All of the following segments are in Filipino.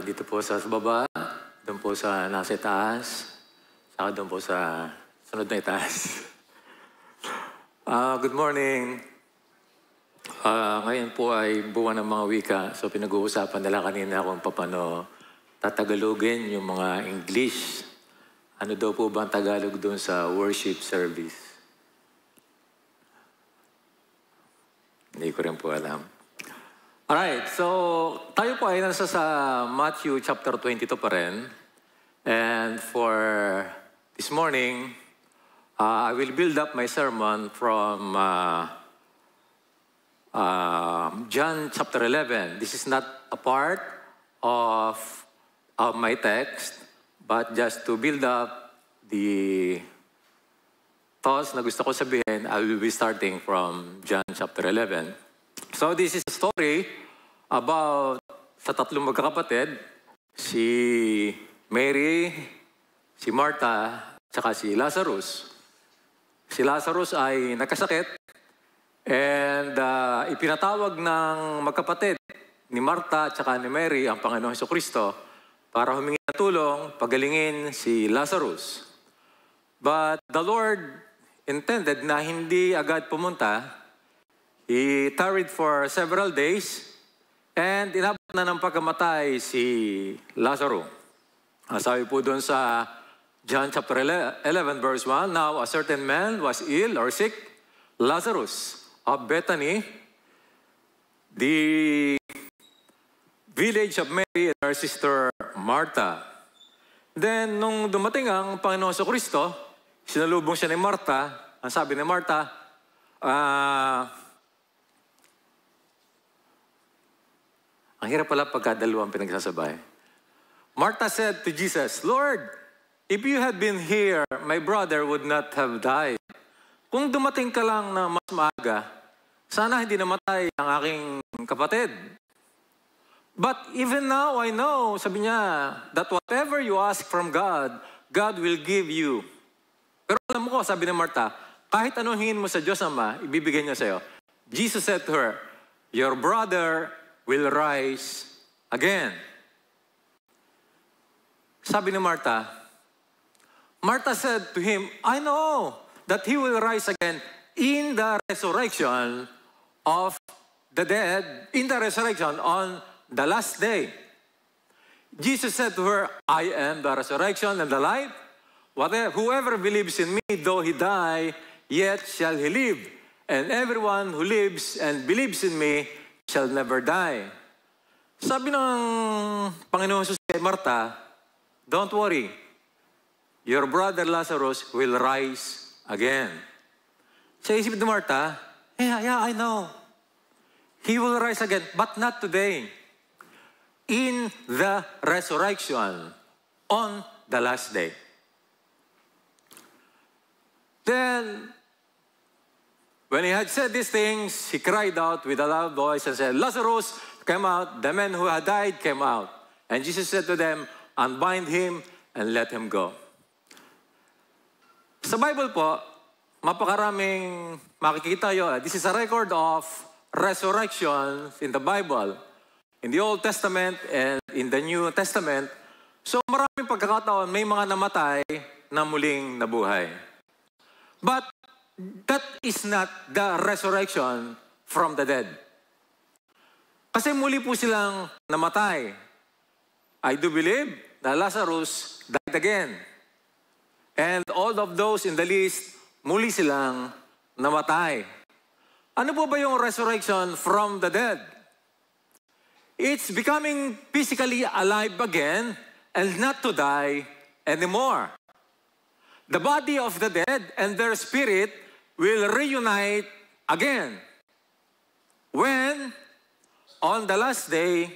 Dito po sa baba, doon po sa nasa itaas, saka doon po sa sunod na itaas. Good morning. Ngayon po ay buwan ng mga wika. So pinag-uusapan nila kanina kung paano tatagalogin yung mga English. Ano daw po ba ang Tagalog doon sa worship service? Hindi ko rin po alam. Alright, so tayo po ay nasa sa Matthew chapter 22 pa rin. And for this morning, I will build up my sermon from John chapter 11. This is not a part of my text, but just to build up the thoughts na gusto ko sabihin, I will be starting from John chapter 11. So this is a story about sa tatlong magkakapatid, si Mary, si Martha, tsaka si Lazarus. Si Lazarus ay nagkasakit and ipinatawag ng magkapatid ni Martha tsaka ni Mary ang Panginoong Jesucristo para humingi ng tulong, pagalingin si Lazarus. But the Lord intended na hindi agad pumunta. He tarried for several days and inabot na ng pagkamatay si Lazarus. Sabi po doon sa John chapter 11 verse 1, Now a certain man was ill or sick, Lazarus of Bethany, the village of Mary and her sister Martha. Then nung dumating ang Panginoon Jesucristo, sinalubong siya ni Martha. Ang sabi ni Martha, ang hirap pala pagka dalawang pinagsasabay. Martha said to Jesus, Lord, if you had been here, my brother would not have died. Kung dumating ka lang na mas maaga, sana hindi namatay ang aking kapatid. But even now, I know, sabi niya, that whatever you ask from God, God will give you. Pero alam mo ko, sabi ni Martha, kahit anong hingin mo sa Diyos Ama, ibibigay niya sa'yo. Jesus said to her, your brother will rise again. Sabi ni Martha, Martha said to him, I know that he will rise again in the resurrection of the dead, in the resurrection on the last day. Jesus said to her, I am the resurrection and the life. Whoever believes in me, though he die, yet shall he live. And everyone who lives and believes in me shall never die. Sabi ng Panginoon Jesus kay Martha, don't worry, your brother Lazarus will rise again. Sa isip ni Martha, yeah, I know. He will rise again, but not today. In the resurrection, on the last day. Then, when he had said these things, he cried out with a loud voice and said, Lazarus, come out. The man who had died came out. And Jesus said to them, unbind him and let him go. Sa Bible po, mapakaraming makikita yun. This is a record of resurrection in the Bible. In the Old Testament and in the New Testament. So maraming pagkakataon, may mga namatay na muling nabuhay. But that is not the resurrection from the dead. Kasi muli po silang namatay. I do believe that Lazarus died again. And all of those in the list, muli silang namatay. Ano po ba yung resurrection from the dead? It's becoming physically alive again and not to die anymore. The body of the dead and their spirit will reunite again. When, on the last day,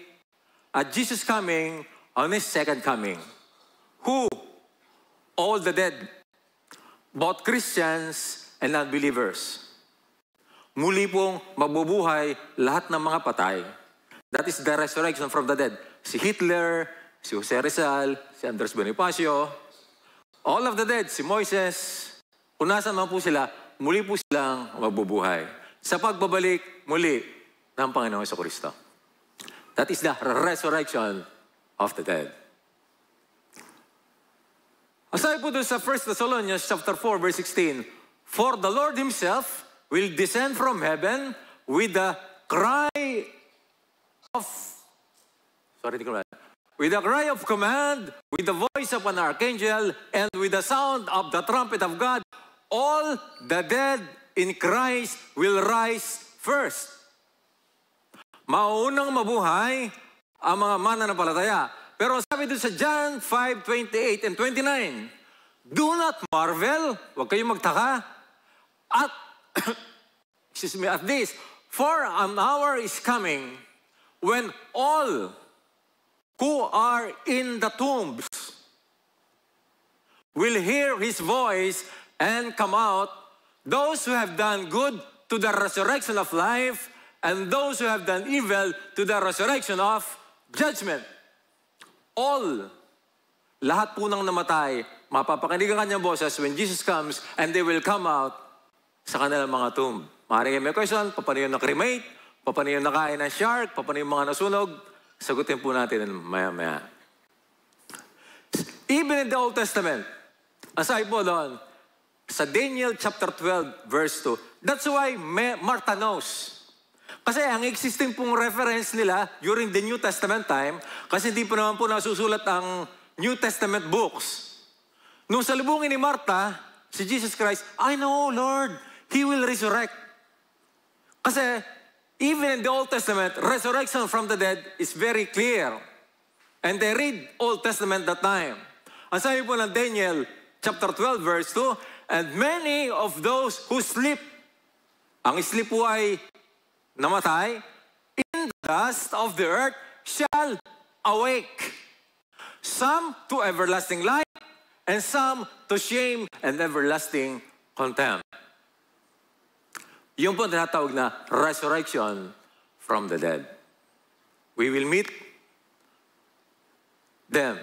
at Jesus coming, on His second coming. Who? All the dead. Both Christians and unbelievers. Muli pong mabubuhay lahat ng mga patay. That is the resurrection from the dead. Si Hitler, si Jose Rizal, si Andres Bonifacio, all of the dead, si Moises, kung nasan man po sila, muli po silang mabubuhay. Sa pagbabalik muli ng Panginoong Jesucristo. That is the resurrection of the dead. Aside po doon sa 1 Thessalonians chapter 4, verse 16, for the Lord himself will descend from heaven with the cry of, with the cry of command, with the voice of an archangel, and with the sound of the trumpet of God. All the dead in Christ will rise first. Maunang mabuhay ang mga mananampalataya. Pero sabi doon sa John 5:28 and 29, do not marvel, huwag kayong magtaka, at, at this, for an hour is coming when all who are in the tombs will hear his voice and come out, those who have done good to the resurrection of life, and those who have done evil to the resurrection of judgment. All, lahat po ng namatay, mapapakinig ang kanyang boses when Jesus comes, and they will come out sa kanilang mga tomb. Maaaring may question, paano yung na-cremate? Paano yung nakain ng shark? Paano yung mga nasunog? Sagutin po natin maya-maya. Even in the Old Testament, aside po doon, sa Daniel chapter 12, verse 2, that's why Martha knows. Kasi ang existing pong reference nila during the New Testament time, kasi hindi po naman po nasusulat ang New Testament books. Nung salubungin ni Martha, si Jesus Christ, I know, Lord, He will resurrect. Kasi even in the Old Testament, resurrection from the dead is very clear. And they read Old Testament that time. Ang sabi po ng Daniel chapter 12, verse 2, and many of those who sleep, ang sleep po ay namatay, in the dust of the earth shall awake. Some to everlasting life, and some to shame and everlasting contempt. Yung po tinatawag na resurrection from the dead. We will meet them.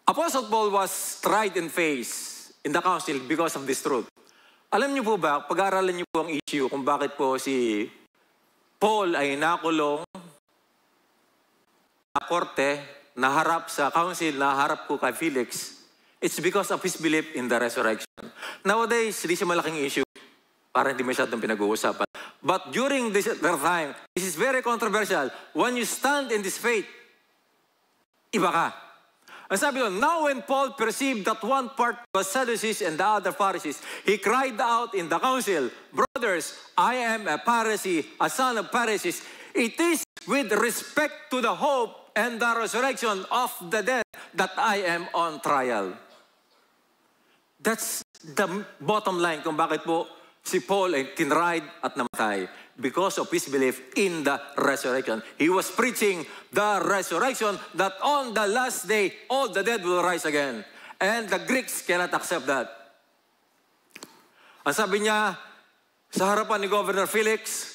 Apostle Paul was tried in face in the council because of this truth. Alam niyo po ba, pag-aaralan niyo po ang issue kung bakit po si Paul ay nakulong, na korte, naharap sa council, naharap po kay Felix, it's because of his belief in the resurrection. Nowadays, hindi siya malaking issue. Para hindi masyadong pinag-uusapan. But during their time, this is very controversial. When you stand in this faith, iba ka. Ang sabi doon, now when Paul perceived that one part was Sadducees and the other Pharisees, he cried out in the council, brothers, I am a Pharisee, a son of Pharisees. It is with respect to the hope and the resurrection of the dead that I am on trial. That's the bottom line kung bakit po si Paul ay tinried at namatay. Because of his belief in the resurrection. He was preaching the resurrection that on the last day, all the dead will rise again. And the Greeks cannot accept that. Ang sabi niya, sa harapan ni Governor Felix,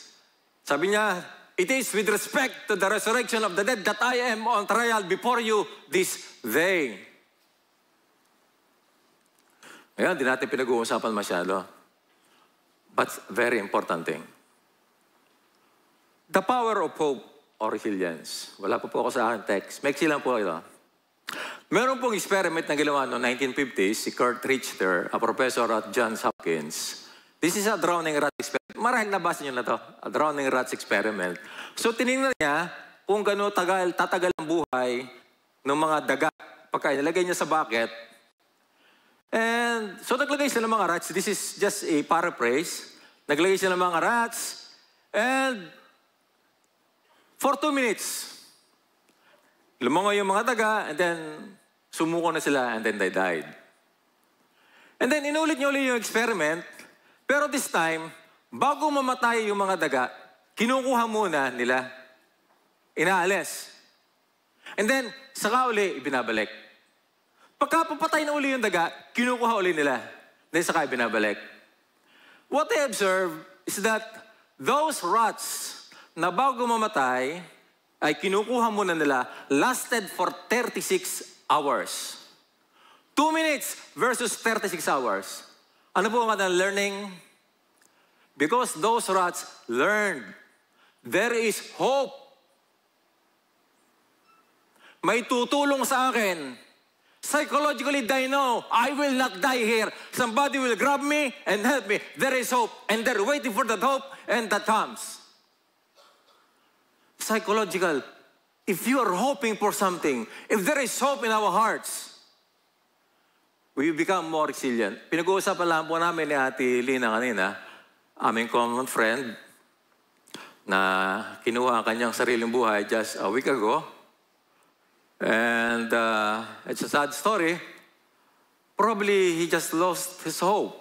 sabi niya, it is with respect to the resurrection of the dead that I am on trial before you this day. Ngayon, di natin pinag-uusapan masyado. But very important thing. The power of hope or resilience. Wala po ako sa akin text. Maiksi lang po ito. Meron pong experiment na ginawa noong 1950s, si Kurt Richter, a professor at Johns Hopkins. This is a drowning rat experiment. Marahil nabasa niyo na to. A drowning rats experiment. So tinignan niya kung gano'n tatagal ang buhay ng mga daga pagka inilagay niya sa bucket. And so naglagay sila ng mga rats. This is just a paraphrase. Naglagay sila ng mga rats. And for 2 minutes, lumangoy yung mga daga, and then sumuko na sila, and then they died. And then inulit niyo ulit yung experiment, pero this time, bago mamatay yung mga daga, kinukuha muna nila, inaalis. And then, saka uli, ibinabalik. Pagka papatay na uli yung daga, kinukuha uli nila, then saka ibinabalik. What I observe is that those rats na bago mamatay, ay kinukuha muna nila, lasted for 36 hours. 2 minutes versus 36 hours. Ano po ang learning? Because those rats learned, there is hope may tutulong sa akin. Psychologically, I know I will not die here. Somebody will grab me and help me. There is hope, and they're waiting for that hope, and that comes. Psychological. If you are hoping for something, if there is hope in our hearts, we become more resilient. Pinag-uusapan lang po namin ni Ate Lina kanina, aming common friend, na kinuha ang kanyang sariling buhay just a week ago. And it's a sad story. Probably he just lost his hope.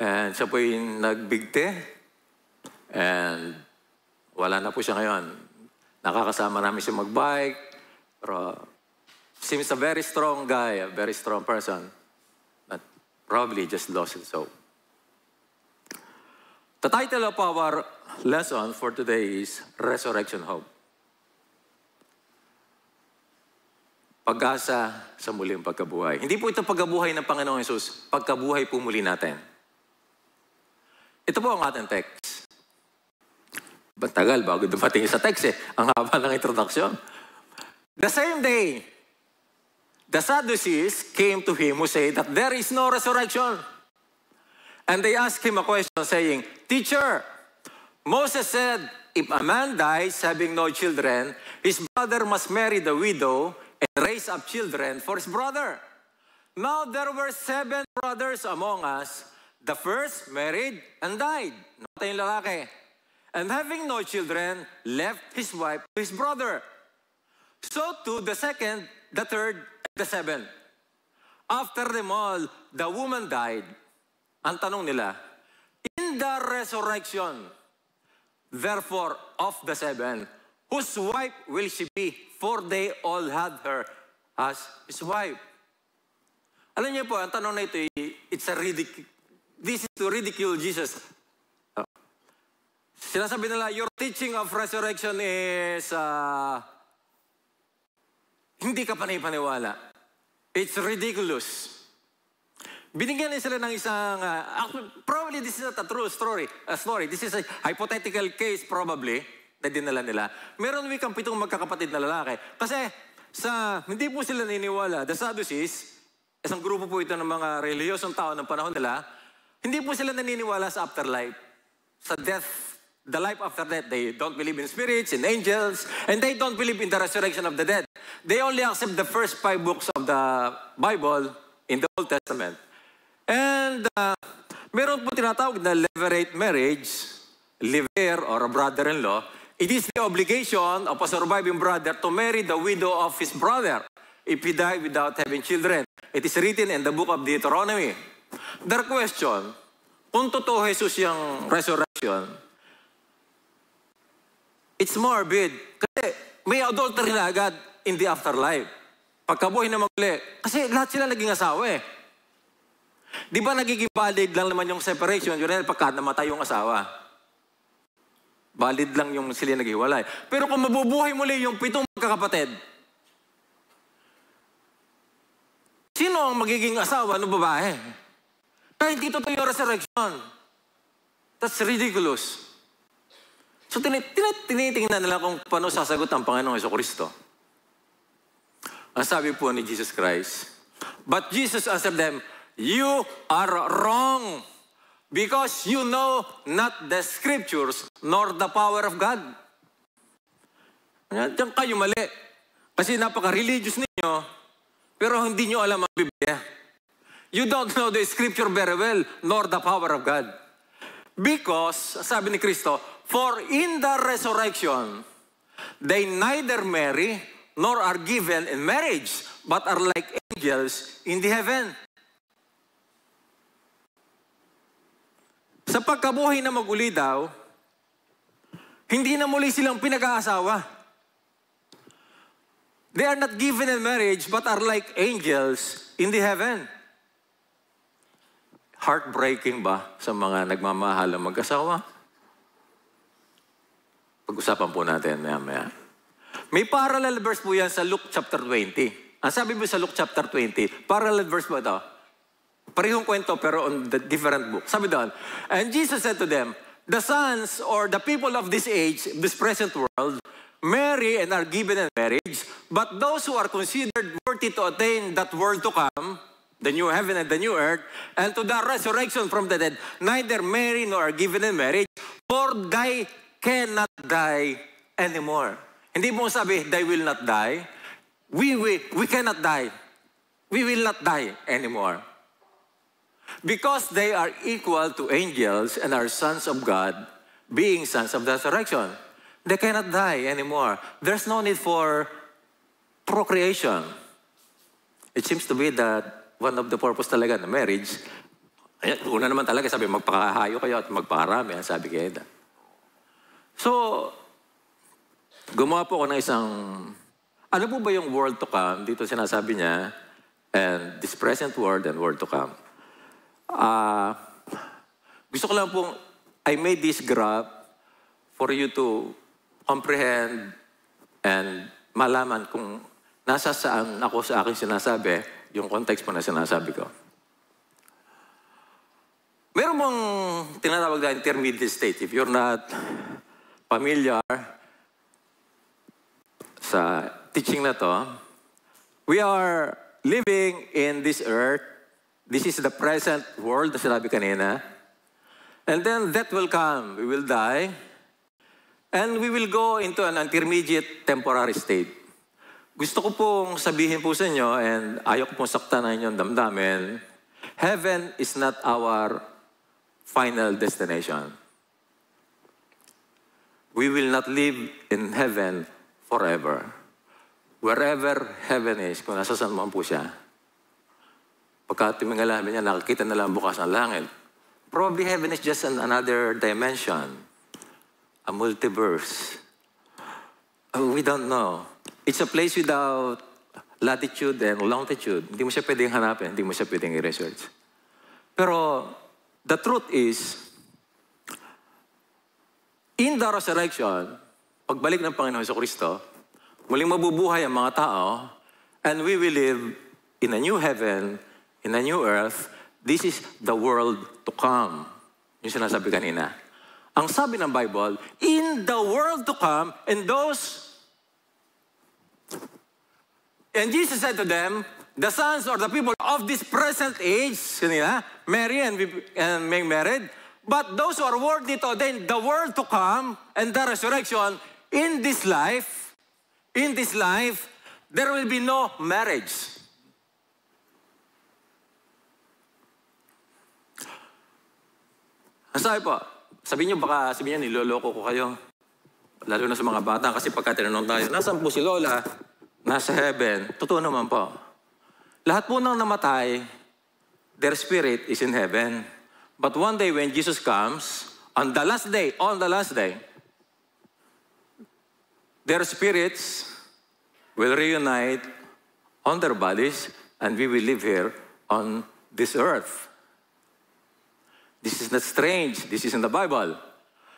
And siya po yung nagbigti. And wala na po siya ngayon. Nakakasama namin siya magbike. Pero seems a very strong guy, a very strong person. But probably just lost his hope. The title of our lesson for today is Resurrection Hope. Pag-asa sa muling pagkabuhay. Hindi po ito pagkabuhay ng Panginoong Hesus, pagkabuhay po muli natin. Ito po ang ating text. Tagal bago dumating sa text Ang haba ng introduction. The same day, the Sadducees came to him who said that there is no resurrection. And they asked him a question saying, Teacher, Moses said, if a man dies having no children, his brother must marry the widow and raise up children for his brother. Now there were 7 brothers among us. The first married and died. Namatay yung lalaki. And having no children, left his wife to his brother. So too the second, the third, and the 7th. After them all, the woman died. Ang tanong nila, in the resurrection, therefore of the 7, whose wife will she be? For they all had her as his wife. Alam niyo po, ang tanong na ito, this is to ridicule Jesus. Sinasabi nila, your teaching of resurrection is, hindi ka panay-paniwala. It's ridiculous. Binigyan nila sila ng isang, probably this is not a true story. This is a hypothetical case probably, na dinala nila. Meron wikang 7 magkakapatid na lalaki. Kasi hindi po sila naniniwala. The Sadducees, isang grupo po ito ng mga reliyosong tao ng panahon nila, hindi po sila naniniwala sa afterlife. Sa death, the life after death. They don't believe in spirits, in angels, and they don't believe in the resurrection of the dead. They only accept the first 5 books of the Bible in the Old Testament. And meron po tinatawag na levirate marriage, liver or a brother-in-law. It is the obligation of a surviving brother to marry the widow of his brother if he died without having children. It is written in the book of Deuteronomy. Their question, kung totoo Jesus yung resurrection, it's morbid. Kasi may adultery na agad in the afterlife. Pagkabuhay na maguli. Kasi lahat sila naging asawa Di ba nagiging valid lang naman yung separation? Yun na pagka namatay yung asawa. Valid lang yung sila naghiwalay. Pero kung mabubuhay muli yung 7 magkakapatid, sino ang magiging asawa ng babae? Kahit dito tayo resurrection. That's ridiculous. So tinitingnan nila kung paano sasagot ang Panginoong Jesucristo. Ang sabi po ni Jesus Christ, but Jesus answered them, you are wrong. Because you know not the scriptures nor the power of God. Diyan kayo mali. Kasi napaka-religious ninyo, pero hindi nyo alam ang Biblia. You don't know the scripture very well, nor the power of God. Because, sabi ni Kristo, for in the resurrection, they neither marry nor are given in marriage, but are like angels in the heaven. Sa pagkabuhay na maguli daw, hindi na muli silang pinag-aasawa. They are not given in marriage, but are like angels in the heaven. Heartbreaking ba sa mga nagmamahal na mag-asawa? Pag-usapan po natin maya-maya. May parallel verse po yan sa Luke chapter 20. Ang sabi mo sa Luke chapter 20, parallel verse po ito. Parehong kwento pero on the different book. Sabi doon, and Jesus said to them, the sons or the people of this age, this present world, marry and are given in marriage, but those who are considered worthy to attain that world to come, the new heaven and the new earth, and to the resurrection from the dead, neither marry nor are given in marriage, for they cannot die anymore. Hindi mo sabi, they will not die. We cannot die. We will not die anymore. Because they are equal to angels and are sons of God, being sons of the resurrection. They cannot die anymore. There's no need for procreation. It seems to be that one of the purpose talaga ng marriage, una naman talaga sabi, magpakahayo kayo at magpakarami, ang sabi kay Eda. So, gumawa po ako ng isang, ano po ba yung world to come? Dito sinasabi niya, and this present world and world to come. Gusto ko lang pong, I made this graph for you to comprehend and malaman kung nasa saan ako sa aking sinasabi, yung context po na sinasabi ko. Meron mong tinatawag na intermediate state. If you're not familiar sa teaching na to, we are living in this earth. This is the present world na sinabi kanina. And then that will come. We will die. And we will go into an intermediate temporary state. Gusto ko pong sabihin po sa inyo, and ayaw ko pong saktan na inyong damdamin, heaven is not our final destination. We will not live in heaven forever. Wherever heaven is, kung nasa saan man po siya, pagka tumingalamin niya, nakakita na lang bukas ng langit. Probably heaven is just another dimension, a multiverse. We don't know. It's a place without latitude and longitude. Hindi mo siya pwedeng hanapin, hindi mo siya pwedeng i-research. Pero the truth is, in the resurrection, pagbalik ng Panginoon Jesucristo, muling mabubuhay ang mga tao, and we will live in a new heaven, in a new earth. This is the world to come. Yung sinasabi kanina. Ang sabi ng Bible, in the world to come, and Jesus said to them, the sons or the people of this present age, kanina, marry and make married, but those who are worthy to attain the world to come and the resurrection, in this life, there will be no marriage. Ang sabi po, sabihin niyo, niloloko ko kayo. Lalo na sa mga bata, kasi pagka tinanong tayo, nasaan po si Lola? Nasa heaven. Totoo naman po. Lahat po nang namatay, their spirit is in heaven. But one day when Jesus comes, on the last day, their spirits will reunite on their bodies, and we will live here on this earth. This is not strange. This is in the Bible.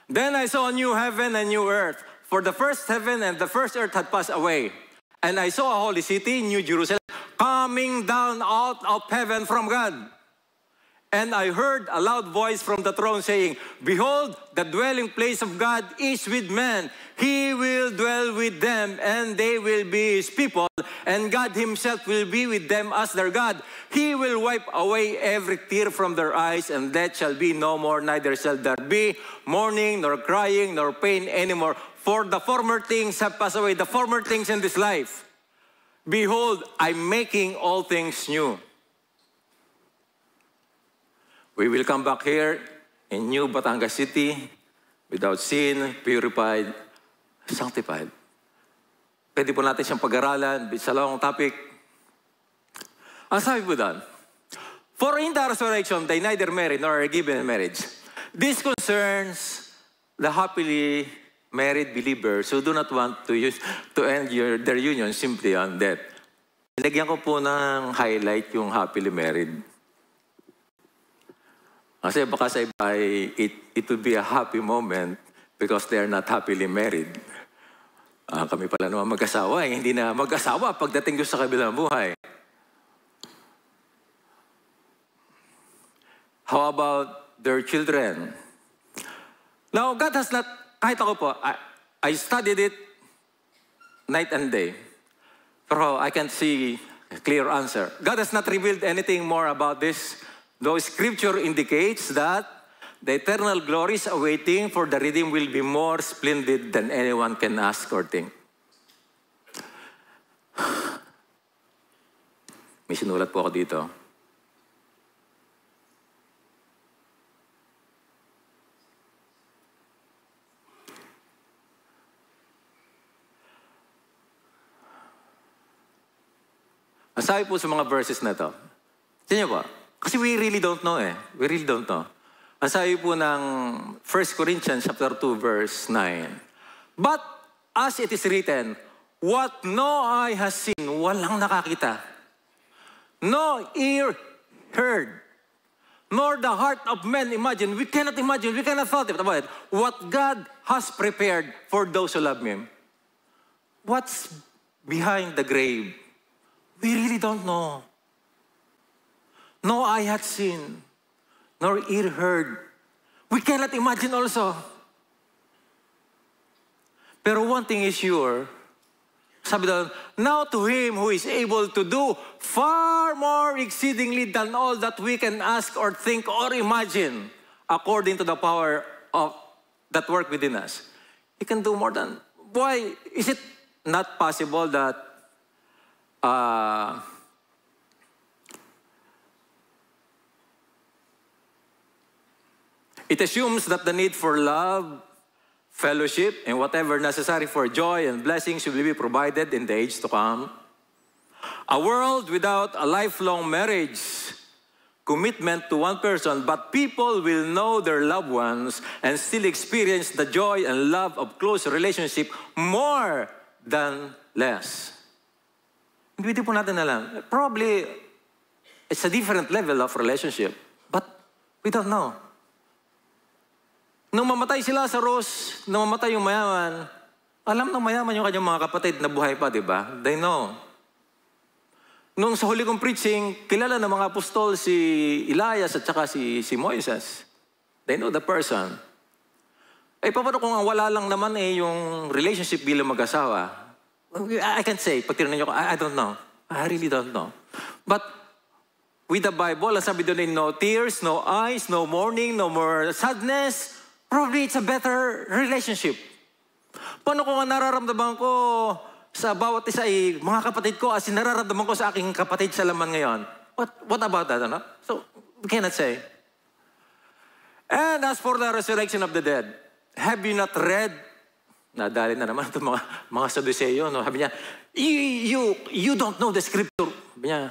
Then I saw a new heaven and new earth, for the first heaven and the first earth had passed away. And I saw a holy city, New Jerusalem, coming down out of heaven from God. And I heard a loud voice from the throne saying, behold, the dwelling place of God is with men. He will dwell with them, and they will be his people, and God himself will be with them as their God. He will wipe away every tear from their eyes, and death shall be no more, neither shall there be mourning, nor crying, nor pain anymore. For the former things have passed away, the former things in this life. Behold, I'm making all things new. We will come back here in New Batangas City without sin, purified, sanctified. Pwede po natin siyang pag-aralan. It's a long topic. Ang sabi po doon, for in the resurrection, they neither marry nor are given in marriage. This concerns the happily married believers who do not want to end their union simply on death. Nilagyan ko po ng highlight yung happily married. Kasi baka sa iba, it would be a happy moment because they are not happily married. Kami pala naman mag-asawa, hindi na mag-asawa pagdating doon sa kabilang buhay. How about their children? Now, God has not, kahit ako po, I studied it night and day. Pero I can't see a clear answer. God has not revealed anything more about this, though Scripture indicates that the eternal glories awaiting for the redeemed will be more splendid than anyone can ask or think. May sinulat po ako dito. Ang sabi po sa mga verses na to, tignan niyo po, kasi we really don't know eh. We really don't know. Ang sabi po ng 1 Corinthians chapter 2, verse 9. But as it is written, what no eye has seen, walang nakakita. No ear heard, nor the heart of man imagine. We cannot imagine, we cannot thought about it. What God has prepared for those who love Him. What's behind the grave? We really don't know. No eye hath seen, nor ear heard. We cannot imagine also. Pero one thing is sure, sabi doon, now to Him who is able to do far more exceedingly than all that we can ask or think or imagine, according to the power of that work within us. He can do more than, why is it not possible that it assumes that the need for love, fellowship, and whatever necessary for joy and blessings will be provided in the age to come. A world without a lifelong marriage commitment to one person, but people will know their loved ones and still experience the joy and love of close relationship more than less. Hindi po natin alam. Probably, it's a different level of relationship, but we don't know. Nung mamatay si Lazarus, nung mamatay yung mayaman, alam ng mayaman yung kanyang mga kapatid na buhay pa, di ba? They know. Nung sa huli kong preaching, kilala ng mga apostol si Elias at saka si Moises. They know the person. Eh, paano kung wala lang naman yung relationship bilang mag-asawa? I can't say. Pag tinanong niyo ko, I don't know. I really don't know. But with the Bible, ang sabi doon no tears, no eyes, no mourning, no more sadness. Probably it's a better relationship. Paano kung nararamdaman ko sa bawat isa mga kapatid ko as nararamdaman ko sa aking kapatid sa laman ngayon? What about that? Ano? So, we cannot say. And as for the resurrection of the dead, have you not read? Nadali na naman itong mga Sadduceo. No? Sabi niya, you don't know the scripture. Sabi niya,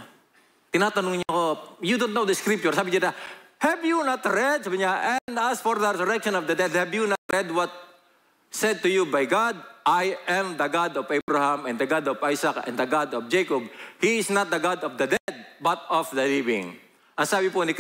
tinatanong niya ako, you don't know the scripture. Sabi niya, have you not read? Sabi niya, and as for the resurrection of the dead, have you not read what said to you by God? I am the God of Abraham and the God of Isaac and the God of Jacob. He is not the God of the dead, but of the living. Ang sabi po ni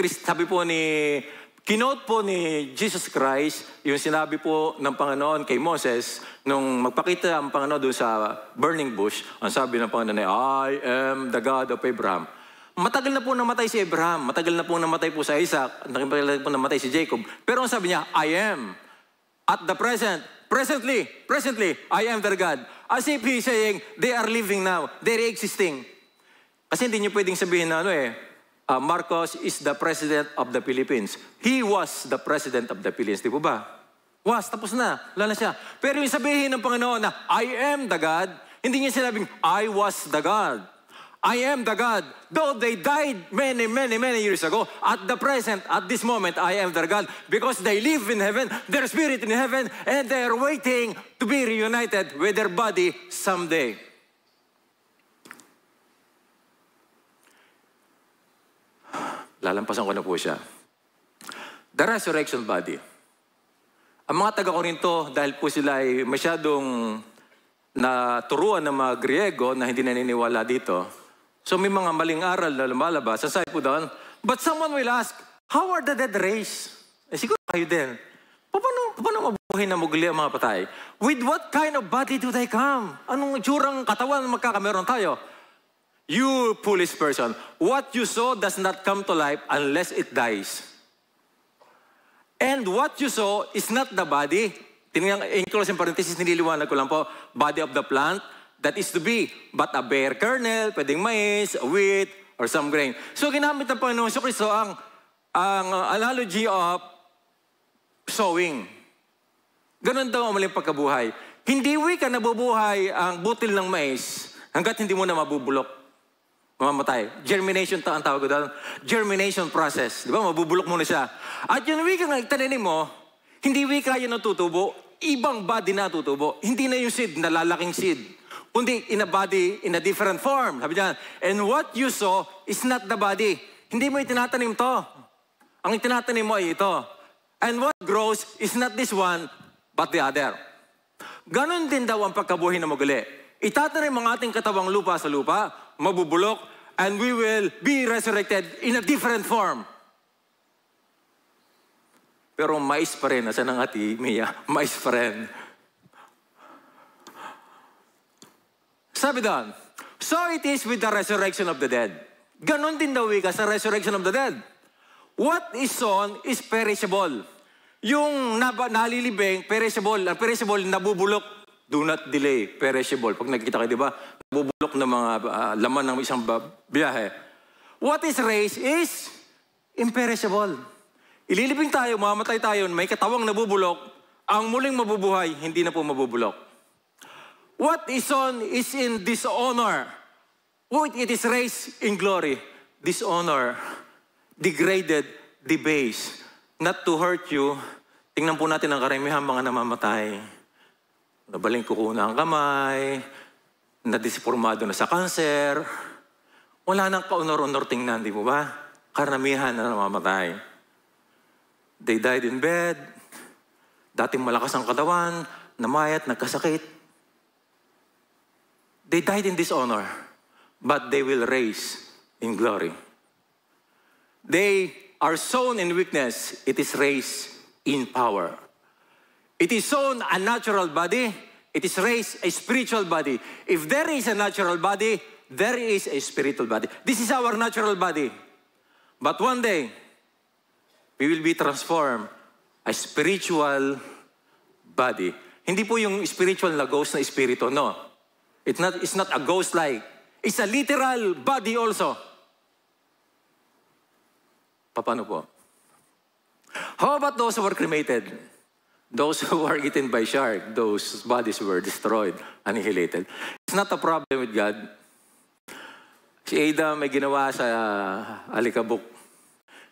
kinote po ni Jesus Christ, yung sinabi po ng Panginoon kay Moses, nung magpakita ang Panginoon doon sa burning bush, ang sabi ng Panginoon ay, I am the God of Abraham. Matagal na po namatay si Abraham, matagal na po namatay po sa Isaac, matagal na po namatay si Jacob. Pero ang sabi niya, I am. At the presently, I am their God. As if He's saying, they are living now, they're existing. Kasi hindi niyo pwedeng sabihin na Marcos is the president of the Philippines. He was the president of the Philippines. Di po ba? Was, tapos na. Wala na siya. Pero yung sabihin ng Panginoon na, I am the God, hindi niya sinabing, I was the God. I am the God. Though they died many years ago, at the present, at this moment, I am their God. Because they live in heaven, their spirit in heaven, and they are waiting to be reunited with their body someday. Lalampasan ko na po siya. The resurrection body. Ang mga taga-Korinto, dahil po sila ay masyadong naturuan ng mga Griego na hindi naniniwala dito, so may mga maling aral na lumalabas. Sasabi po doon, but someone will ask, how are the dead raised? Siguro kayo din. Paano mabuhay na muli ang mga patay? With what kind of body do they come? Anong tsurang katawan magkakameron tayo? You foolish person, what you saw does not come to life unless it dies. And what you saw is not the body. In closing parenthesis, nililiwanag ko lang po, body of the plant, that is to be, but a bare kernel, pwedeng mais, wheat, or some grain. So ginamit ng Panginoon Kristo ang analogy of sowing. Ganun daw ang maling pagkabuhay. Hindi ka nabubuhay ang butil ng mais hanggat hindi mo na mabubulok. Mamamatay. Germination ang tawag ko doon. Germination process. Di ba? Mabubulok muna siya. At yung wika nga itananim mo, hindi wika yun natutubo. Ibang body na tutubo. Hindi na yung seed, nalalaking seed. Kundi in a body, in a different form. Sabi niya, and what you saw is not the body. Hindi mo itinatanim to. Ang itinatanim mo ay ito. And what grows is not this one, but the other. Ganon din daw ang pagkabuhay na magali. Itatanim ang ating katawang lupa sa lupa, mabubulok, and we will be resurrected in a different form. Pero mais pa rin. Nasaan ang ati, Mia? Mais pa rin. Sabi doon, so it is with the resurrection of the dead. Ganon din daw ka sa resurrection of the dead. What is sown is perishable. Yung nalilibing, perishable. Ang perishable, nabubulok. Do not delay, perishable. Pag nakikita kayo, di ba? Nabubulok ng mga laman ng isang biyahe. What is raised is imperishable. Ililibing tayo, mamamatay tayo, may katawang nabubulok. Ang muling mabubuhay, hindi na po mabubulok. What is sown is in dishonor. It is raised in glory. Dishonor, degraded, debased. Not to hurt you, tingnan po natin ang karamihan mga namamatay. Nabaling kuko na ang kamay, nadisformado na sa kanser. Wala nang kaunor-unor tingnan, di mo ba? Karamihan na namamatay. They died in bed, dating malakas ang katawan, namayat, nagkasakit. They died in dishonor, but they will raise in glory. They are sown in weakness, it is raised in power. It is sown a natural body, it is raised a spiritual body. If there is a natural body, there is a spiritual body. This is our natural body. But one day, we will be transformed a spiritual body. Hindi po yung spiritual na ghost na espiritu, no. It's not a ghost-like. It's a literal body also. Paano po? How about those who were cremated? Those who were eaten by shark, those bodies were destroyed, annihilated. It's not a problem with God. Si Adam may ginawa sa alikabok.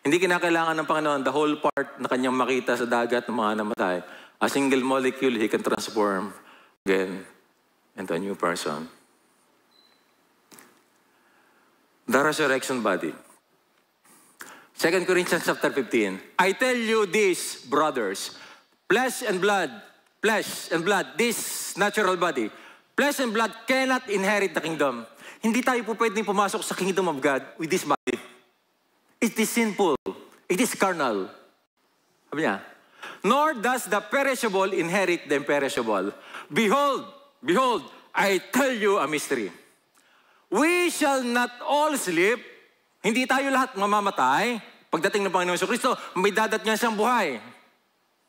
Hindi kinakailangan ng Panginoon the whole part na kanyang makita sa dagat ng mga namatay. A single molecule, He can transform again into a new person. The resurrection body. 2 Corinthians chapter 15. I tell you this, brothers, flesh and blood, this natural body, flesh and blood cannot inherit the kingdom. Hindi tayo po pwedeng pumasok sa kingdom of God with this body. It is sinful. It is carnal. Sabi niya, nor does the perishable inherit the imperishable. Behold, I tell you a mystery. We shall not all sleep. Hindi tayo lahat mamamatay. Pagdating ng Panginoon Kristo, may dadat niya siyang buhay.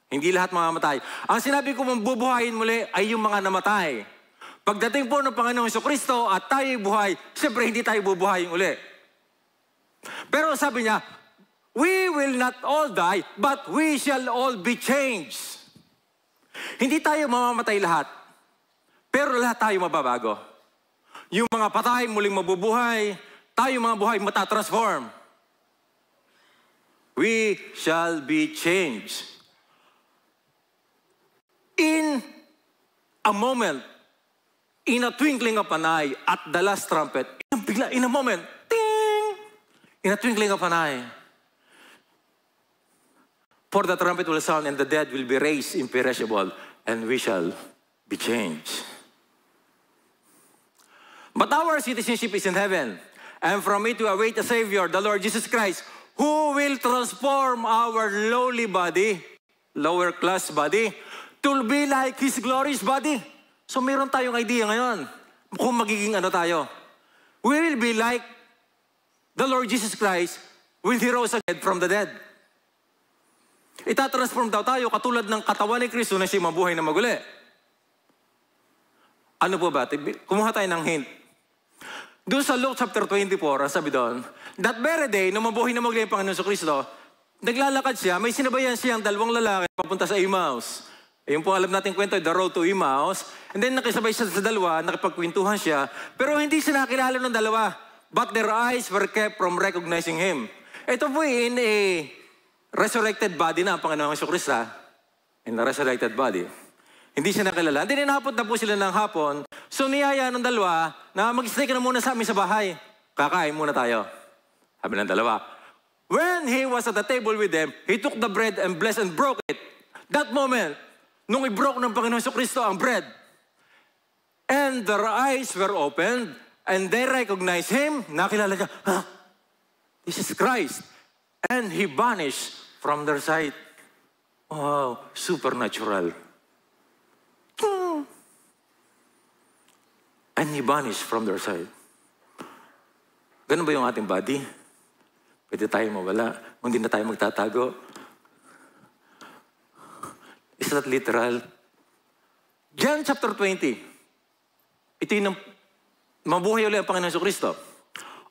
Hindi lahat mamamatay. Ang sinabi ko mong bubuhayin muli ay yung mga namatay. Pagdating po ng Panginoon Kristo at tayo'y buhay, siyempre hindi tayo bubuhayin uli. Pero sabi niya, we will not all die, but we shall all be changed. Hindi tayo mamamatay lahat, pero lahat tayo mababago. Yung mga patay muling mabubuhay, tayo mga buhay matatransform. We shall be changed. In a moment, in a twinkling of an eye, at the last trumpet, in a moment, ting! In a twinkling of an eye. For the trumpet will sound and the dead will be raised imperishable, and we shall be changed. But our citizenship is in heaven, and from it we await a Savior, the Lord Jesus Christ, who will transform our lowly body, lower class body, to be like His glorious body. So meron tayong idea ngayon kung magiging ano tayo. We will be like the Lord Jesus Christ when He rose again from the dead. Itatransform daw tayo katulad ng katawan ni Kristo na siya mabuhay na maguli. Ano po ba? Kumuha tayo ng hint. Doon sa Luke chapter 24, ang sabi doon, that very day, nung mabuhay na magli ang Panginoon sa Kristo, naglalakad siya, may sinabayan siyang dalawang lalaki papunta sa Emmaus. Yung po alam natin kwento, the road to Emmaus. And then nakisabay siya sa dalawa, nakipagkwentuhan siya, pero hindi sila nakilala ng dalawa. But their eyes were kept from recognizing Him. Ito po in a resurrected body na ang Panginoon sa Kristo. In a resurrected body. Hindi siya nakilala. Hindi ninapot na po sila ng hapon. So niyaya ng dalawa na mag-stay ka na muna sa amin sa bahay. Kakain muna tayo. Sabi ng dalawa. When he was at the table with them, he took the bread and blessed and broke it. That moment, nung i-broke ng Panginoon sa Kristo ang bread, and their eyes were opened, and they recognized Him, nakilala niya, this is Christ. And He vanished from their sight. Wow, supernatural. And He vanished from their sight. Ganun ba yung ating body? Pwede tayo mawala. Hindi na tayo magtatago. Is that literal? John chapter 20. Ito yung mabuhay ulit ang Panginoon Kristo.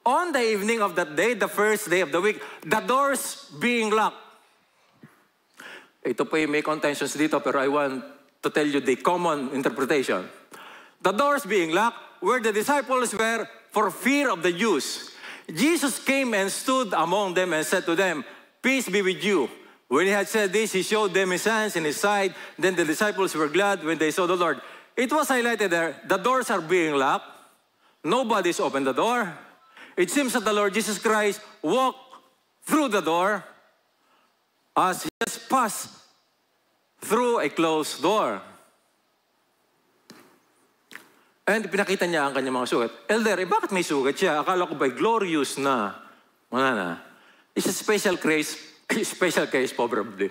On the evening of that day, the first day of the week, the doors being locked. Ito po yung may contentions dito, pero I want to tell you the common interpretation. The doors being locked, where the disciples were for fear of the Jews. Jesus came and stood among them and said to them, peace be with you. When He had said this, He showed them His hands and His side. Then the disciples were glad when they saw the Lord. It was highlighted there, the doors are being locked. Nobody's opened the door. It seems that the Lord Jesus Christ walked through the door as He just passed through a closed door. And pinakita niya ang kanyang mga sugat. Elder, bakit may sugat siya? Akala ko ba'y glorious na? Wala na. It's a special case probably.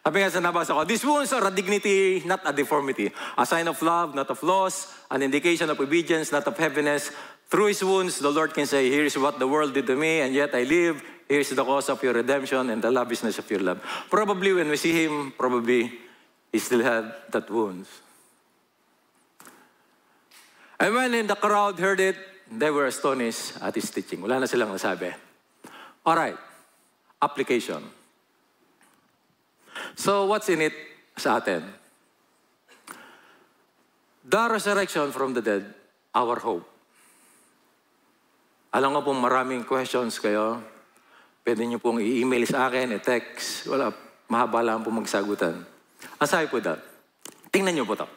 Sabi nga sa nabasa ko, these wounds are a dignity, not a deformity. A sign of love, not of loss. An indication of obedience, not of heaviness. Through His wounds, the Lord can say, here is what the world did to me, and yet I live. Here is the cause of your redemption and the lavishness of your love. Probably when we see Him, probably He still had that wounds. And when in the crowd heard it, they were astonished at His teaching. Wala na silang nasabi. Alright, application. So what's in it sa atin? The resurrection from the dead, our hope. Alam ko pong maraming questions kayo. Pwede niyo pong i-email sa akin, i-text. Wala, mahaba lang po magsagutan. Ang sabi po daw, tingnan niyo po ito.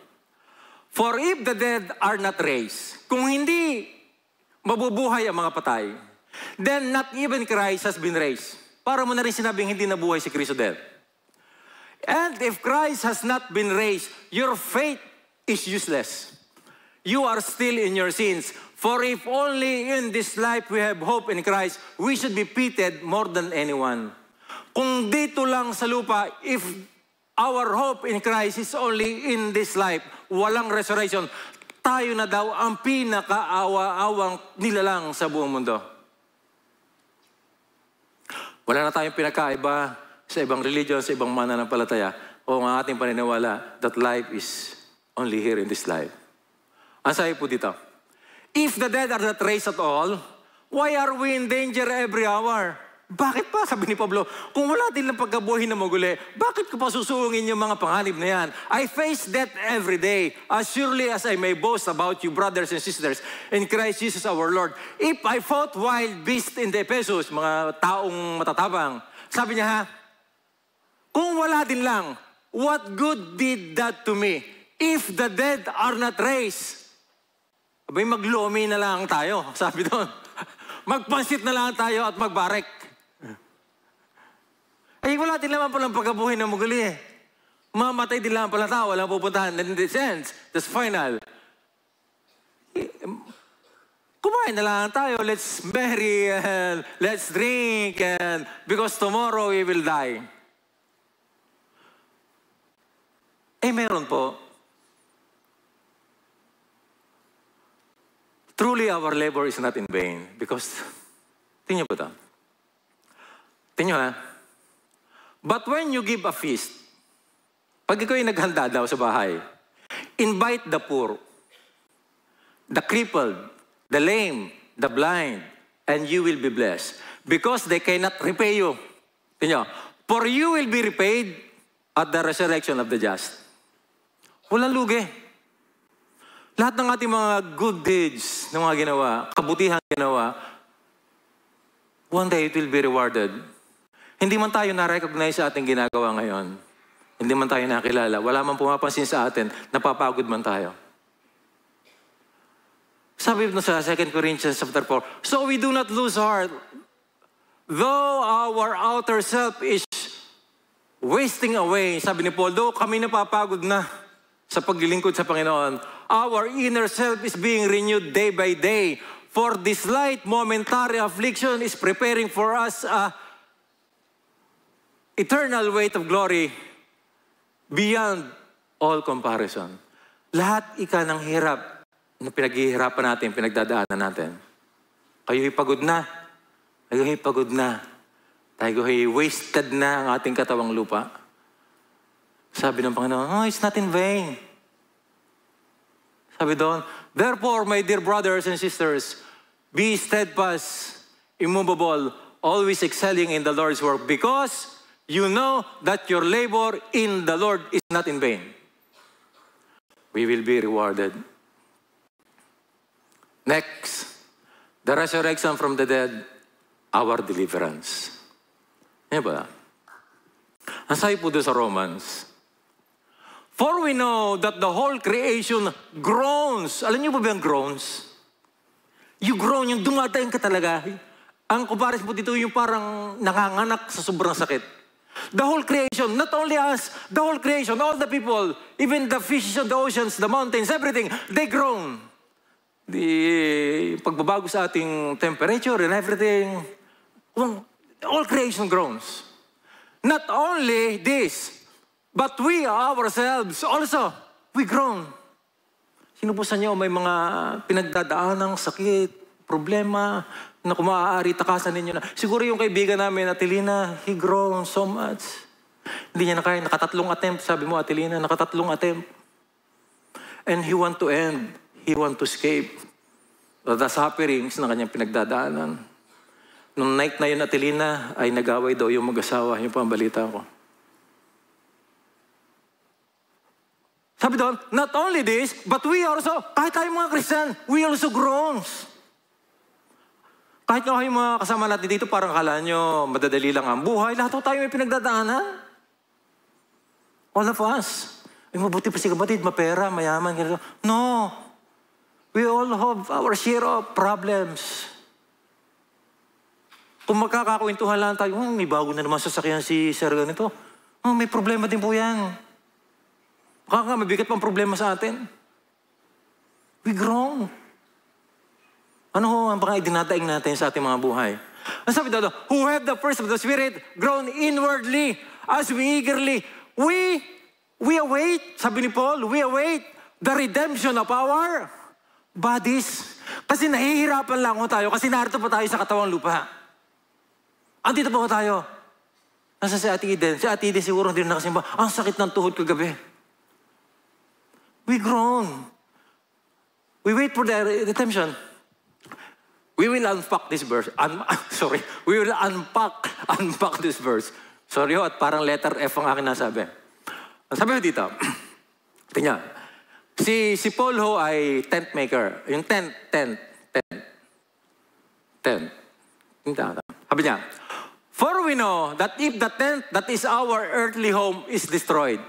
For if the dead are not raised, kung hindi mabubuhay ang mga patay, then not even Christ has been raised. Para mo na rin sinabing hindi nabuhay si Kristo dead. And if Christ has not been raised, your faith is useless. You are still in your sins. For if only in this life we have hope in Christ, we should be pitied more than anyone. Kung dito lang sa lupa, if our hope in Christ is only in this life, walang resurrection, tayo na daw ang pinakaawa-awang nilalang sa buong mundo. Wala na tayong pinakaiba sa ibang religion, sa ibang mananampalataya, o ang ating paniniwala that life is only here in this life. Ang sabi po dito, if the dead are not raised at all, why are we in danger every hour? Bakit pa? Sabi ni Pablo, kung wala din lang pagkabuhay na maguli, bakit ko pa susuungin yung mga panganib na yan? I face death every day, as surely as I may boast about you, brothers and sisters, in Christ Jesus our Lord. If I fought wild beasts in the Ephesus, mga taong matatabang, sabi niya ha, kung wala din lang, what good did that to me? If the dead are not raised, abay maglumi na lang tayo, sabi doon. Magpansit na lang tayo at magbarek. Ay, wala din naman palang pagkabuhay na muguli eh. Mamatay din lang pala tao, walang pupuntahan. In the sense, that's final. Kumain na lang tayo, let's marry, and let's drink, and because tomorrow we will die. Eh, meron po. Truly, our labor is not in vain. Because, tingnan po ito. Tingnan ha. But when you give a feast, pag ikaw ay naghanda daw sa bahay, invite the poor. the crippled, the lame, the blind, and you will be blessed. Because they cannot repay you. Tingnan, for you will be repaid at the resurrection of the just. Walang lugi. Lahat ng ating mga good deeds na mga ginawa, kabutihan ginawa, one day it will be rewarded. Hindi man tayo na-recognize sa ating ginagawa ngayon. Hindi man tayo nakilala. Wala man pumapansin sa atin, napapagod man tayo. Sabi mo sa 2 Corinthians chapter 4, so we do not lose heart. Though our outer self is wasting away, sabi ni Paul, though kami napapagod na sa paglilingkod sa Panginoon, our inner self is being renewed day by day. For this light momentary affliction is preparing for us a eternal weight of glory beyond all comparison. Lahat ng hirap na pinaghihirapan natin, pinagdadaanan natin. Kayo'y pagod na. Kayo'y pagod na. Tayo'y wasted na ang ating katawang lupa. Sabi ng Panginoon, it's not in vain. Sabi doon, therefore, my dear brothers and sisters, be steadfast, immovable, always excelling in the Lord's work, because you know that your labor in the Lord is not in vain. We will be rewarded. Next, the resurrection from the dead, our deliverance. Yan ba? Ang sabi po doon sa Romans, for we know that the whole creation groans. Alam niyo ba ang groans? You groan, yung dumadaing ka talaga. Ang comparison po dito, yung parang nanganganak sa sobrang sakit. The whole creation, not only us, the whole creation, all the people, even the fishes on the oceans, the mountains, everything, they groan. The pagbabago sa ating temperature and everything, all creation groans. Not only this, but we ourselves also, we groan. Sino po sa inyo may mga pinagdadaanang sakit, problema, na kung maaari, takasan ninyo na. Siguro yung kaibigan namin, Atelina, he grown so much. Hindi niya na kaya, nakatatlong attempt, sabi mo, Atelina, nakatatlong attempt. And he want to end. He want to escape the sufferings na kanyang pinagdadaanan. Nung night na yun, Atelina, ay nag-away daw yung mag-asawa. Yung po ang balita ko. Sabi doon, not only this, but we also, kahit tayo mga Christian, we also groans. Kahit nga kayo mga kasama natin dito, parang akala nyo, madadali lang ang buhay. Lahat tayo may pinagdadaanan. All of us. Ay, mabuti pa si kapatid, mapera, mayaman. Ganito. No. We all have our share of problems. Kung magkakakwentuhan lang tayo, may bago na naman sasakyan si Sir ganito. May problema din po yan. Baka nga, mabigat pang problema sa atin. We groan. Ano ho ang mga idinadaing natin sa ating mga buhay? Ang sabi doon, who have the first of the Spirit grown inwardly as we eagerly. We await, sabi ni Paul, we await the redemption of our bodies. Kasi nahihirapan lang ho tayo kasi narito pa tayo sa katawang lupa. Andito pa ho tayo. Nasa si Ate Eden. Si Ate Eden siguro hindi na nakasimba. Ang sakit ng tuhod kagabi. We groan. We wait for the redemption. We will unpack this verse. We will unpack this verse. Sorry ho, at parang letter F ang akin nasabi. Ang sabi ho dito, tingnan, si Paul ho ay tent maker. Yung tent. Sabi niya, for we know that if the tent that is our earthly home is destroyed,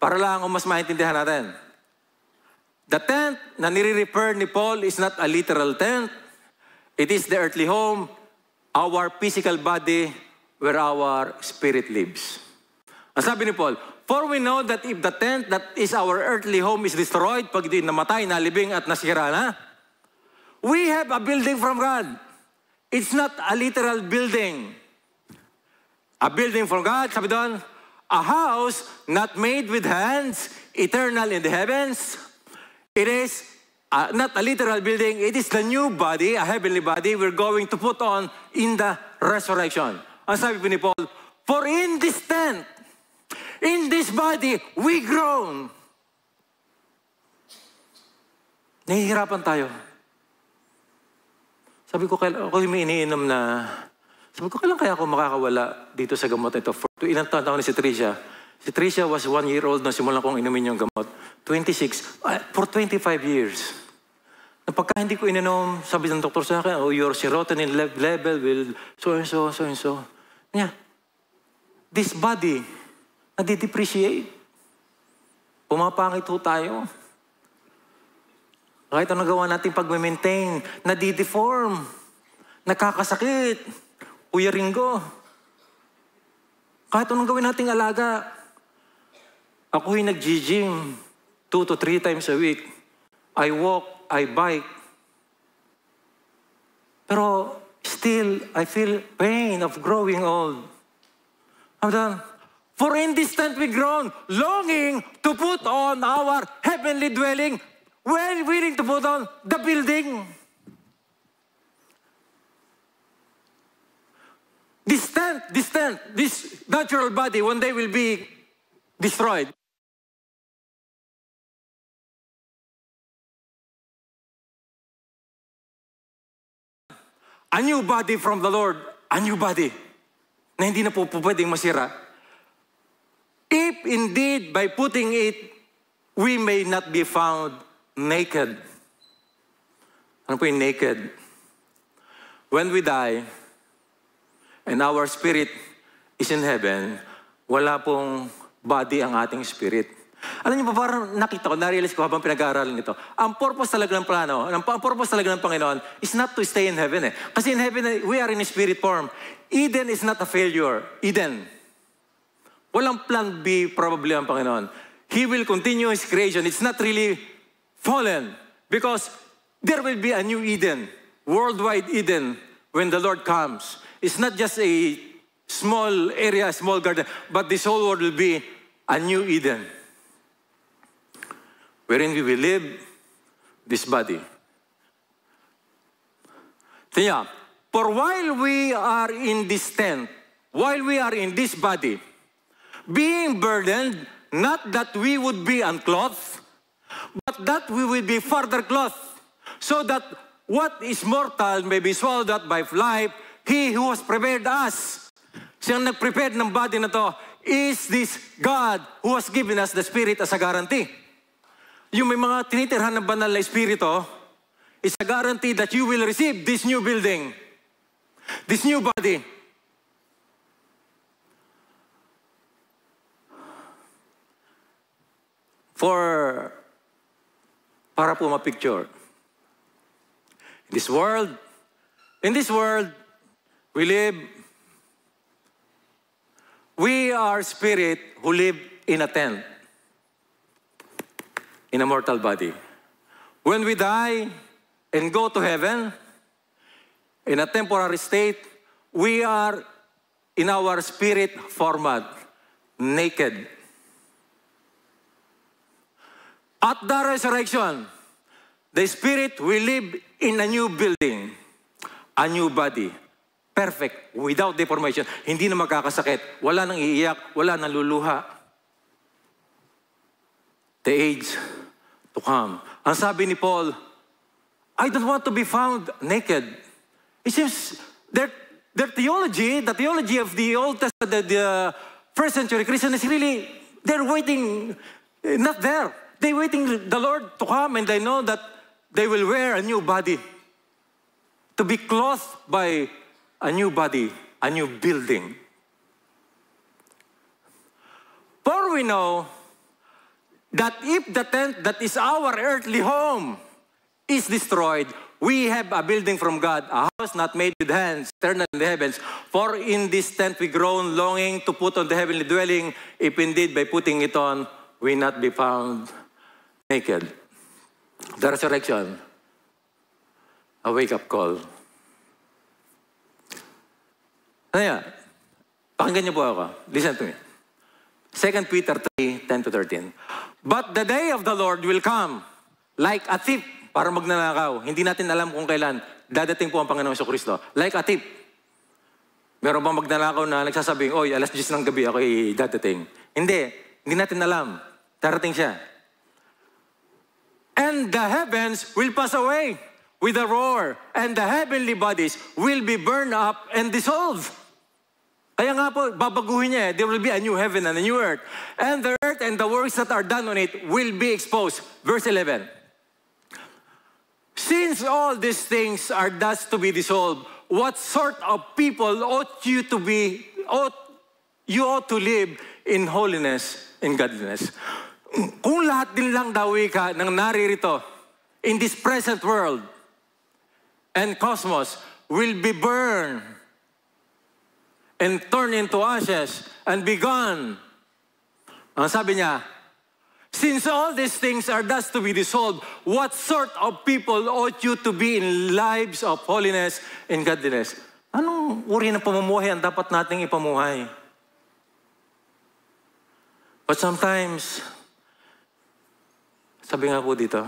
para lang kung mas maintindihan natin, the tent na nire-refer ni Paul is not a literal tent. It is the earthly home, our physical body, where our spirit lives. Ang sabi ni Paul, for we know that if the tent that is our earthly home is destroyed, pag di namatay, nalibing at nasira na, we have a building from God. It's not a literal building. A building from God, sabi doon, a house not made with hands, eternal in the heavens. It is not a literal building, it is the new body, a heavenly body we're going to put on in the resurrection. Ang sabi po ni Paul, for in this tent, in this body, we groan. Nahihirapan tayo. Sabi ko, ako may iniinom na, sabi ko, kailan kaya ako makakawala dito sa gamot ito? Ilang taon na si Tricia? Si Tricia was 1 year old na simulan kong inumin yung gamot. 26, for 25 years. Na pagka hindi ko ininom, sabi ng doktor sa akin, oh, your serotonin level will so and so, so and so. Yeah. This body, nadi-depreciate. Pumapangit ho tayo. Kahit anong gawa natin pag-maintain, nadi-deform, nakakasakit, uyaringgo. Kahit anong gawin nating alaga, ako'y nag-gym 2 to 3 times a week. I walk, I bike. Pero still, I feel pain of growing old. I'm done. For in this tent we groan, longing to put on our heavenly dwelling, well willing to put on the building. This tent, this natural body, one day will be destroyed. A new body from the Lord, a new body, na hindi na po pwedeng masira. If indeed by putting it, we may not be found naked. Ano po yung naked? When we die, and our spirit is in heaven, wala pong body ang ating spirit. Alam niyo pa, parang nakita ko, narealize ko habang pinag-aaralan ito, ang purpose talaga ng plano, ang purpose talaga ng Panginoon is not to stay in heaven eh. Kasi in heaven, we are in a spirit form. Eden is not a failure. Eden. Walang plan B probably ang Panginoon. He will continue His creation. It's not really fallen because there will be a new Eden, worldwide Eden, when the Lord comes. It's not just a small area, a small garden, but this whole world will be a new Eden, wherein we will live this body. So yeah, for while we are in this tent, while we are in this body, being burdened, not that we would be unclothed, but that we will be further clothed, so that what is mortal may be swallowed up by life. He who has prepared us, siyang nag-prepared ng body na to, is this God who has given us the Spirit as a guarantee. Yung may mga tinitirhan ng banal na Espiritu, is a guarantee that you will receive this new building, this new body. Para po ma-picture. In this world, we live, we are spirit who live in a tent, in a mortal body. When we die and go to heaven, in a temporary state, we are in our spirit format, naked. At the resurrection, the Spirit will live in a new building, a new body, perfect, without deformation. Hindi na magkakasakit, wala nang iiyak, wala nang luluha. The age to come. Ang sabi ni Paul, I don't want to be found naked. It seems their theology, the theology of the Old Testament, the first century Christian is really, they're waiting, not there. They're waiting the Lord to come and they know that they will wear a new body. To be clothed by a new body, a new building. For we know that if the tent that is our earthly home is destroyed, we have a building from God, a house not made with hands, eternal in the heavens. For in this tent we groan, longing to put on the heavenly dwelling, if indeed by putting it on, we not be found naked. The resurrection, a wake-up call. Ano yan? Pakinggan niyo po ako. Listen to me. 2 Peter 3, 10 to 13. But the day of the Lord will come like a thief, para magnanakaw. Hindi natin alam kung kailan dadating po ang Panginoong Jesucristo. Like a thief. Meron bang magnanakaw na nagsasabing, oy, alas 10 ng gabi ako'y dadating? Hindi natin alam. Darating siya. And the heavens will pass away with a roar, and the heavenly bodies will be burned up and dissolved. Kaya nga po, babaguhin niya, there will be a new heaven and a new earth. And the earth and the works that are done on it will be exposed. Verse 11. Since all these things are thus to be dissolved, what sort of people ought you to be, you ought to live in holiness and godliness? Kung lahat din lang daw ka ng naririto in this present world and cosmos will be burned and turn into ashes and be gone. Ang sabi niya, since all these things are thus to be dissolved, what sort of people ought you to be in lives of holiness and godliness? Anong uri ng pamumuhay ang dapat nating ipamuhay? But sometimes, sabi nga po dito,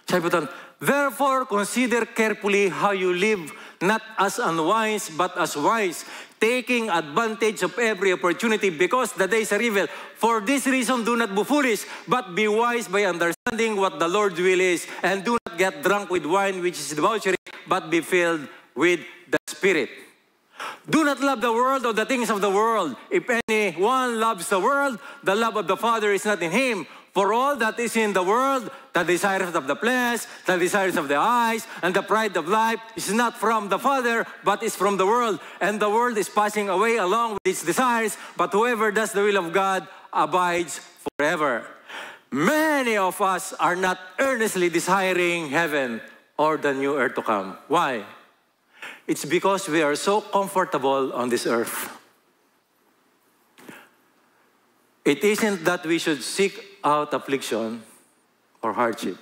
sabi po, therefore, consider carefully how you live, not as unwise, but as wise, taking advantage of every opportunity, because the days are evil. For this reason, do not be foolish, but be wise by understanding what the Lord's will is, and do not get drunk with wine, which is debauchery, but be filled with the Spirit. Do not love the world or the things of the world. If anyone loves the world, the love of the Father is not in him. For all that is in the world, the desires of the flesh, the desires of the eyes, and the pride of life is not from the Father, but is from the world. And the world is passing away along with its desires, but whoever does the will of God abides forever. Many of us are not earnestly desiring heaven or the new earth to come. Why? It's because we are so comfortable on this earth. It isn't that we should seek out affliction or hardship,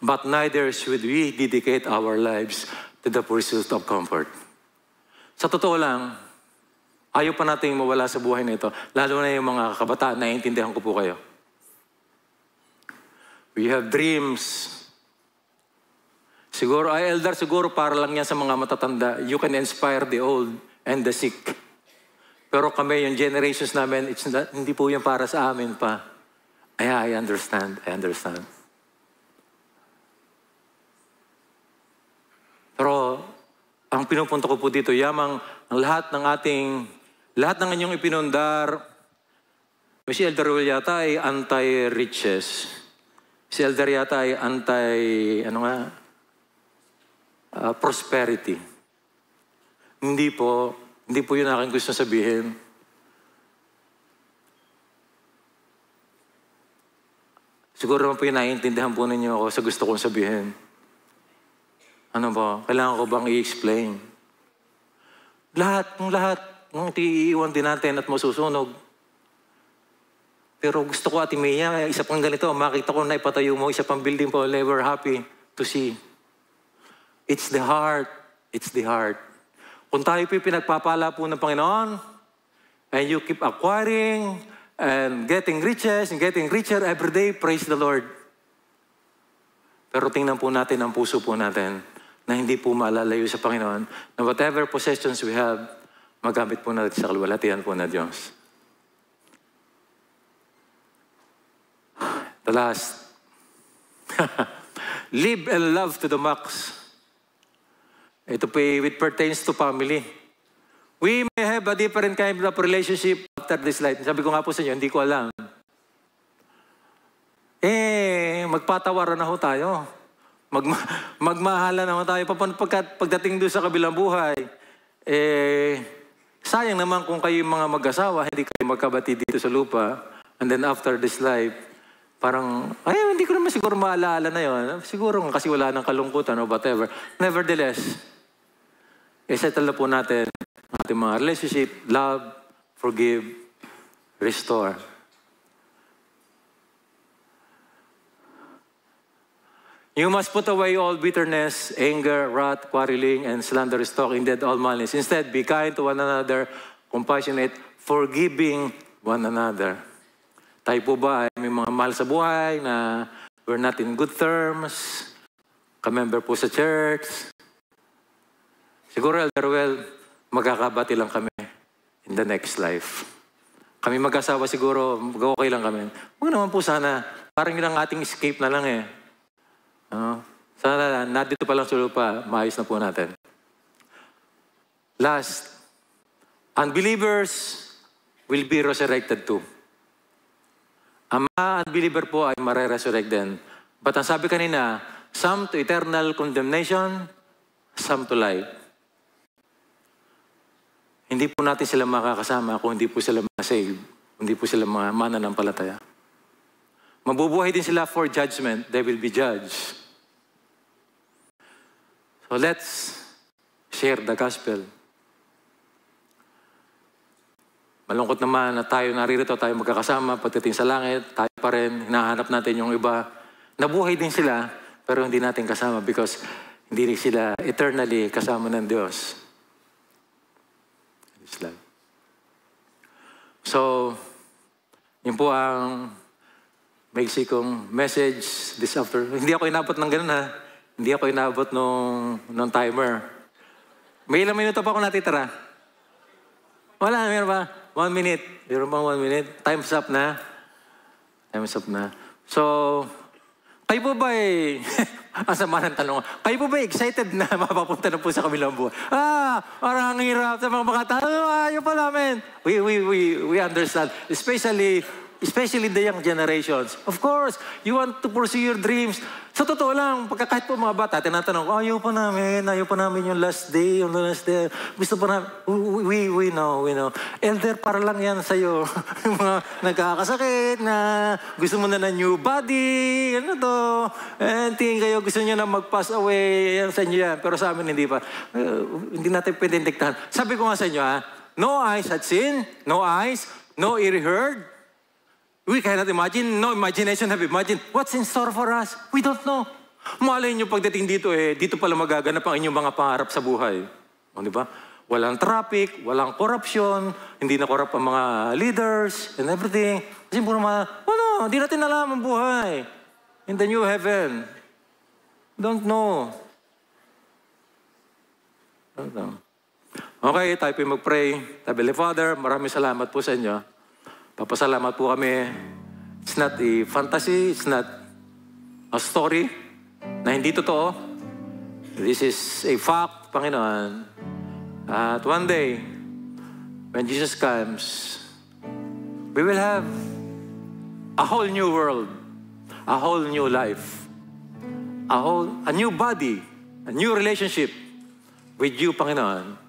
but neither should we dedicate our lives to the pursuit of comfort. Sa totoo lang, ayaw pa nating mawala sa buhay na ito, lalo na yung mga kabataan, naiintindihan ko po kayo. We have dreams. Siguro, elder, siguro para lang yan sa mga matatanda. You can inspire the old and the sick. Pero kami, yung generations namin, hindi po yan para sa amin pa. I understand. Pero, ang pinupunto ko po dito, yamang ang lahat ng inyong ipinundar, si Elder Will yata ay anti-riches. Si Elder yata ay prosperity. Hindi po yun aking gusto sabihin. Siguro naman po yun, naiintindihan po ninyo ako sa gusto kong sabihin. Ano ba? Kailangan ko bang i-explain? Lahat ng iiwan din natin at masusunog. Pero gusto ko, Ate Mia, isa pang ganito, makita ko na ipatayo mo, isa pang building po, never happy to see. It's the heart. Kung tayo po pinagpapala po ng Panginoon, and you keep acquiring, and getting riches, and getting richer every day, praise the Lord. Pero tingnan po natin ang puso po natin, na hindi po malalayo sa Panginoon, na whatever possessions we have, magamit po natin sa kaluwalhatian po na Diyos. The last, live and love to the max. Ito po with pertains to family. We may have a different kind of relationship after this life. Sabi ko nga po sa inyo, hindi ko alam. Magpatawaran na ho tayo. Magmahalan na ho tayo. Pagdating doon sa kabilang buhay, sayang naman kung kayo mga mag-asawa, hindi kayo magkabati dito sa lupa. And then after this life, parang, hindi ko naman siguro maalala na yun. Siguro kasi wala ng kalungkutan or whatever. Nevertheless, settle na po natin ating mga relationship, love, forgive, restore. You must put away all bitterness, anger, wrath, quarreling, and slanderous talk, indeed all malice. Instead, be kind to one another, compassionate, forgiving one another. Tayo po ba ay may mga mahal sa buhay na we're not in good terms, ka-member po sa church? Siguro, Elder Well, magkakabati lang kami in the next life. Kami mag-asawa siguro, okay lang kami. Huwag naman po sana, parang yun ang ating escape na lang eh. Sana nandito pa lang sa lupa, maayos na po natin. Last, unbelievers will be resurrected too. Ang mga unbeliever po ay mare-resurrect din. But ang sabi kanina, some to eternal condemnation, some to life. Hindi po natin sila makakasama kung hindi po sila ma-save, hindi po sila mananampalataya. Mabubuhay din sila for judgment. They will be judged. So let's share the gospel. Malungkot naman na tayo naririto, tayo magkakasama, pagdating sa langit, tayo pa rin, hinahanap natin yung iba. Nabuhay din sila, pero hindi natin kasama because hindi sila eternally kasama ng Diyos. So, yun po ang maiksi kong message this afternoon. Hindi ako inabot ng ganun ha. Hindi ako inabot nung timer. May ilang minuto pa ako natitira. Wala, meron ba? 1 minute. Meron ba 1 minute? Time's up na. Time's up na. So, kayo po ba ang sama ng tanong, kayo po ba excited na mapapunta na po sa kabilang buhay? Parang ang hirap sa mga makatao. Ayaw pa namin. We understand. Especially the young generations. Of course, you want to pursue your dreams. Sa totoo lang, kahit po mga bata, tinatanong, ayaw pa namin yung last day, Gusto pa namin, we know. Elder, para lang yan sa'yo. Yung mga nagkakasakit na gusto mo na new body, tingin kayo, gusto nyo na mag-pass away, yan sa inyo yan. Pero sa amin, hindi pa. Hindi natin pwedeng diktahan. Sabi ko nga sa inyo, no eyes had seen, no eyes, no ear heard. We cannot imagine, no imagination have imagined. What's in store for us? We don't know. Malay nyo pagdating dito dito pala magaganap ang inyong mga pangarap sa buhay. Di ba? Walang traffic, walang corruption, hindi na corrupt ang mga leaders and everything. Kasi puro hindi natin alam ang buhay. In the new heaven. Don't know. Okay, tayo po mag-pray. Heavenly Father, maraming salamat po sa inyo. Papasalamat po kami. It's not a fantasy. It's not a story na hindi totoo. This is a fact, Panginoon. At one day, when Jesus comes, we will have a whole new world, a whole new life, a new body, a new relationship with you, Panginoon.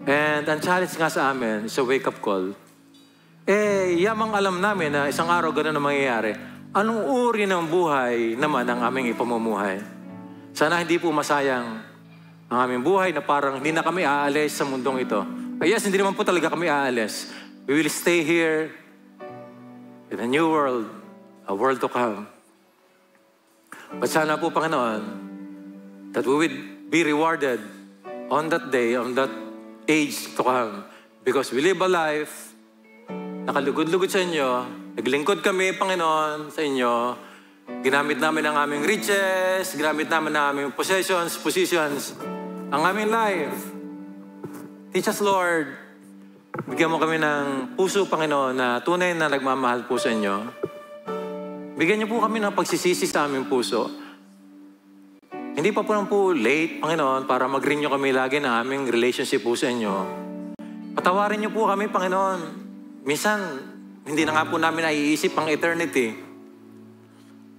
And ang challenge nga sa amin is a wake-up call. Yamang alam namin na isang araw ganun na mangyayari. Anong uri ng buhay naman ang aming ipamumuhay? Sana hindi po masayang ang aming buhay na parang hindi na kami aalis sa mundong ito. Yes, hindi naman po talaga kami aalis. We will stay here in a new world, a world to come. But sana po, Panginoon, that we will be rewarded on that day, on that age to come. Because we live a life nakalugod-lugod sa inyo, naglingkod kami, Panginoon, sa inyo. Ginamit namin ang aming riches, ginamit namin ang aming positions, ang aming life. Teach us, Lord. Bigyan mo kami ng puso, Panginoon, na tunay na nagmamahal po sa inyo. Bigyan niyo po kami ng pagsisisi sa aming puso. Hindi pa po late, Panginoon, para mag-renew kami lagi ng aming relationship po sa inyo. Patawarin niyo po kami, Panginoon. Minsan, hindi na nga po namin naiisip ang eternity.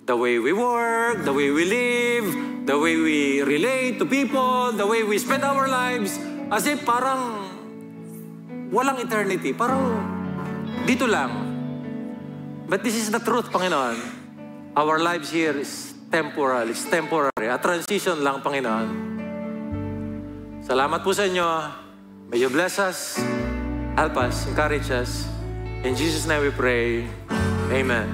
The way we work, the way we live, the way we relate to people, the way we spend our lives, as if parang walang eternity. Parang dito lang. But this is the truth, Panginoon. Our lives here is temporal, it's temporary. A transition lang, Panginoon. Salamat po sa inyo. May you bless us, help us, encourage us. In Jesus' name we pray. Amen.